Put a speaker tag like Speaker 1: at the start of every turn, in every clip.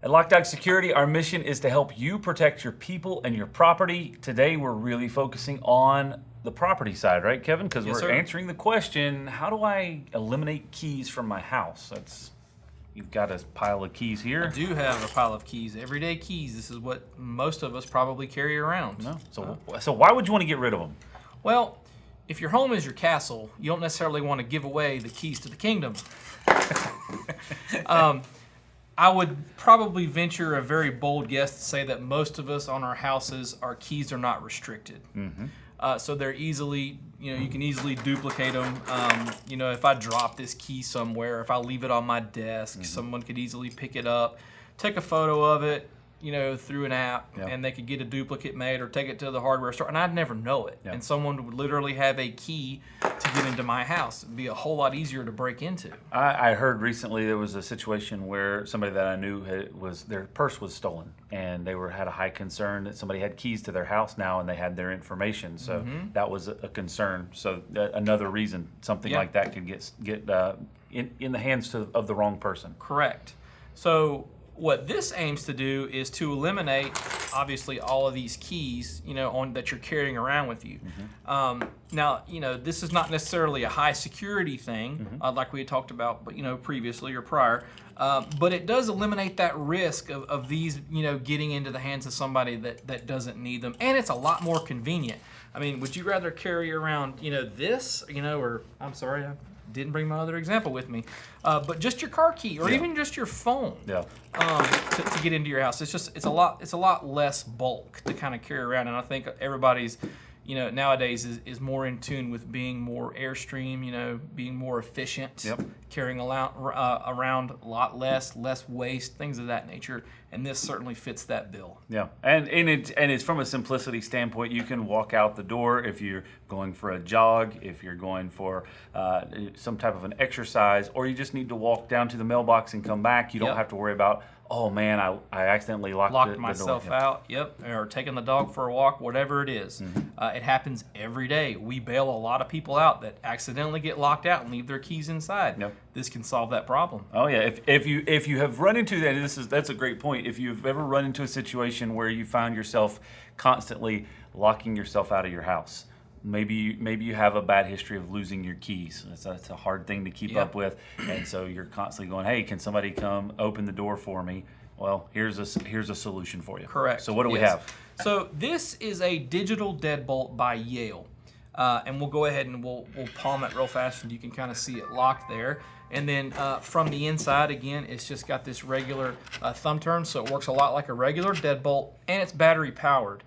Speaker 1: At Loc-Doc Security, our mission is to help you protect your people and your property. Today, we're really focusing on the property side, right, Kevin? Because
Speaker 2: Yes,
Speaker 1: we're
Speaker 2: sir.
Speaker 1: answering the question, how do I eliminate keys from my house? You've got a pile of keys here.
Speaker 2: I do have a pile of keys, everyday keys. This is what most of us probably carry around.
Speaker 1: No. So why would you want to get rid of them?
Speaker 2: Well, if your home is your castle, you don't necessarily want to give away the keys to the kingdom. I would probably venture a very bold guess to say that most of us on our houses, our keys are not restricted. So they're easily, you can easily duplicate them. If I drop this key somewhere, if I leave it on my desk, someone could easily pick it up, take a photo of it, through an app, and they could get a duplicate made or take it to the hardware store, and I'd never know it. And someone would literally have a key to get into my house. It'd be a whole lot easier to break into.
Speaker 1: I heard recently there was a situation where somebody that I knew their purse was stolen, and they had a high concern that somebody had keys to their house now and they had their information. So that was a concern. So another reason something like that could get in the hands of the wrong person.
Speaker 2: Correct. So what this aims to do is to eliminate, obviously, all of these keys, that you're carrying around with you. Now, this is not necessarily a high security thing, like we had talked about, but previously or prior. But it does eliminate that risk of these, getting into the hands of somebody that doesn't need them, and it's a lot more convenient. I mean, would you rather carry around, this, or I'm sorry, I didn't bring my other example with me, but just your car key or even just your phone to get into your house. It's a lot less bulk to kind of carry around, and I think everybody's nowadays is more in tune with being more Airstream, being more efficient, carrying around a lot less waste, things of that nature, and this certainly fits that bill.
Speaker 1: Yeah, and it's from a simplicity standpoint. You can walk out the door if you're going for a jog, if you're going for some type of an exercise, or you just need to walk down to the mailbox and come back. You don't have to worry about, oh man, I accidentally locked
Speaker 2: myself out. Or taking the dog for a walk, whatever it is. It happens every day. We bail a lot of people out that accidentally get locked out and leave their keys inside. This can solve that problem.
Speaker 1: Oh yeah, if you have run into that, that's a great point. If you've ever run into a situation where you found yourself constantly locking yourself out of your house, maybe you have a bad history of losing your keys. That's a hard thing to keep up with, and so you're constantly going, hey, can somebody come open the door for me? Well, here's a solution for you.
Speaker 2: Correct.
Speaker 1: So what do we have?
Speaker 2: So this is a digital deadbolt by Yale, and we'll go ahead and we'll palm it real fast, and you can kind of see it locked there. And then from the inside, again, it's just got this regular thumb turn, so it works a lot like a regular deadbolt, and it's battery powered.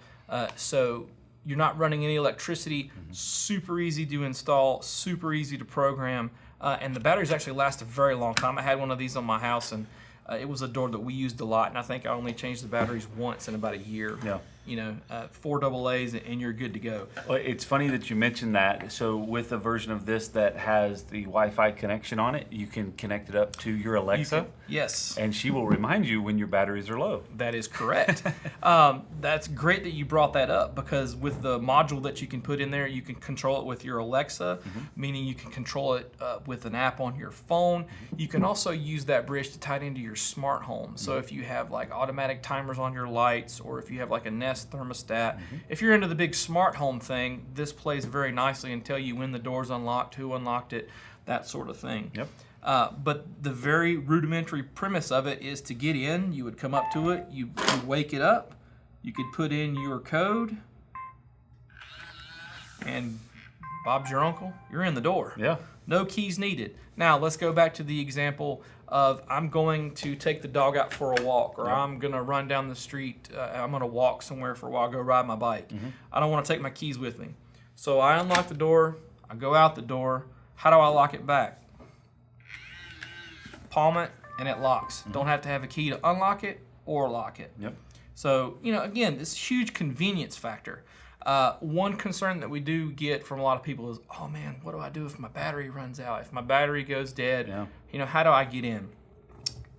Speaker 2: So you're not running any electricity. Super easy to install, super easy to program, and the batteries actually last a very long time. I had one of these on my house, and it was a door that we used a lot, and I think I only changed the batteries once in about a year. 4 AA's and you're good to go.
Speaker 1: Well, it's funny that you mentioned that. So with a version of this that has the Wi-Fi connection on it, you can connect it up to your Alexa.
Speaker 2: Yes.
Speaker 1: And she will remind you when your batteries are low.
Speaker 2: That is correct. That's great that you brought that up, because with the module that you can put in there, you can control it with your Alexa, meaning you can control it with an app on your phone. You can also use that bridge to tie it into your smart home. So if you have like automatic timers on your lights, or if you have like a Nest thermostat, if you're into the big smart home thing, this plays very nicely and tell you when the door's unlocked, who unlocked it, that sort of thing. But the very rudimentary premise of it is to get in. You would come up to it, you wake it up, you could put in your code, and Bob's your uncle, you're in the door. No keys needed. Now let's go back to the example of I'm going to take the dog out for a walk, or I'm going to run down the street, I'm going to walk somewhere for a while, go ride my bike. I don't want to take my keys with me. So I unlock the door, I go out the door. How do I lock it back? Palm it and it locks. Don't have to have a key to unlock it or lock it. So, again, this huge convenience factor. One concern that we do get from a lot of people is, oh man, what do I do if my battery runs out? If my battery goes dead, how do I get in?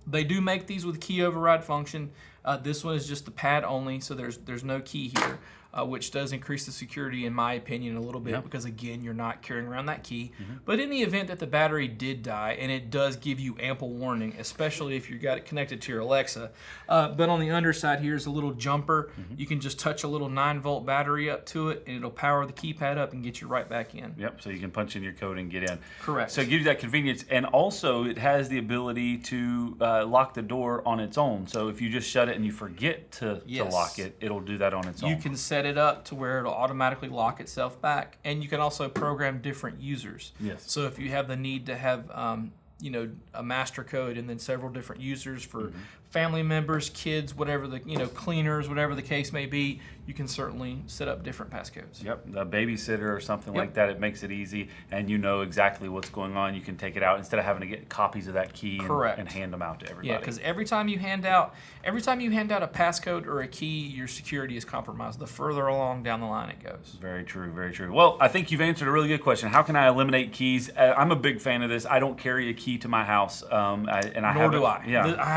Speaker 2: They do make these with key override function. This one is just the pad only, so there's no key here. Which does increase the security, in my opinion, a little bit because, again, you're not carrying around that key. But in the event that the battery did die, and it does give you ample warning, especially if you've got it connected to your Alexa. But on the underside here is a little jumper. You can just touch a little 9-volt battery up to it, and it'll power the keypad up and get you right back in.
Speaker 1: Yep, so you can punch in your code and get in.
Speaker 2: Correct.
Speaker 1: So it gives you that convenience, and also it has the ability to lock the door on its own. So if you just shut it and you forget to lock it, it'll do that on its own.
Speaker 2: You can set it up to where it'll automatically lock itself back, and you can also program different users.
Speaker 1: Yes.
Speaker 2: So if you have the need to have a master code and then several different users for family members, kids, whatever the cleaners, whatever the case may be, you can certainly set up different passcodes.
Speaker 1: Yep, the babysitter or something like that. It makes it easy, and you know exactly what's going on. You can take it out instead of having to get copies of that key and hand them out to everybody.
Speaker 2: Yeah, because every time you hand out a passcode or a key, your security is compromised. The further along down the line it goes.
Speaker 1: Very true, very true. Well, I think you've answered a really good question. How can I eliminate keys? I'm a big fan of this. I don't carry a key to my house,
Speaker 2: Nor do I.
Speaker 1: Yeah,
Speaker 2: I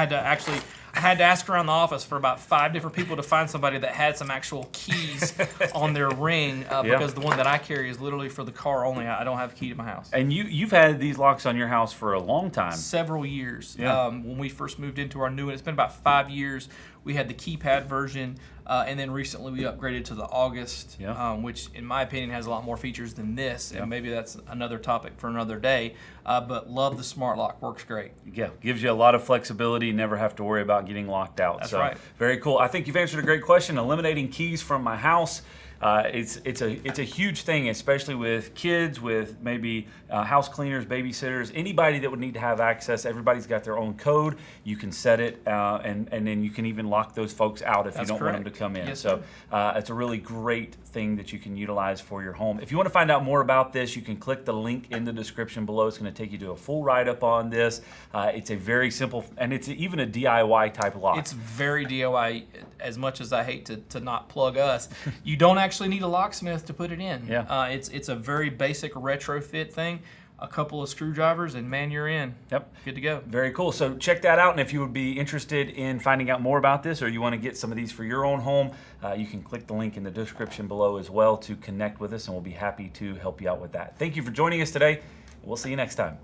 Speaker 2: had to ask around the office for about 5 different people to find somebody that had some actual keys on their ring because the one that I carry is literally for the car only. I don't have a key to my house.
Speaker 1: And you've had these locks on your house for a long time.
Speaker 2: Several years.
Speaker 1: Yeah.
Speaker 2: When we first moved into our new one, it's been about 5 years. We had the keypad version, and then recently we upgraded to the August, which in my opinion has a lot more features than this, and maybe that's another topic for another day. But love the smart lock, works great.
Speaker 1: Yeah, gives you a lot of flexibility. You never have to worry about getting locked out.
Speaker 2: That's right.
Speaker 1: Very cool. I think you've answered a great question. Eliminating keys from my house. It's a huge thing, especially with kids, with maybe house cleaners, babysitters, anybody that would need to have access. Everybody's got their own code. You can set it, and then you can even lock those folks out if you don't want them to come in.
Speaker 2: Yes,
Speaker 1: so it's a really great thing that you can utilize for your home. If you want to find out more about this, you can click the link in the description below. It's going to take you to a full write-up on this. It's a very simple, and it's even a DIY type lock.
Speaker 2: It's very DIY. As much as I hate to not plug us, you don't actually need a locksmith to put it in.
Speaker 1: Yeah.
Speaker 2: It's a very basic retrofit thing. A couple of screwdrivers and man, you're in.
Speaker 1: Yep.
Speaker 2: Good to go.
Speaker 1: Very cool. So check that out, and if you would be interested in finding out more about this, or you want to get some of these for your own home, you can click the link in the description below as well to connect with us, and we'll be happy to help you out with that. Thank you for joining us today. We'll see you next time.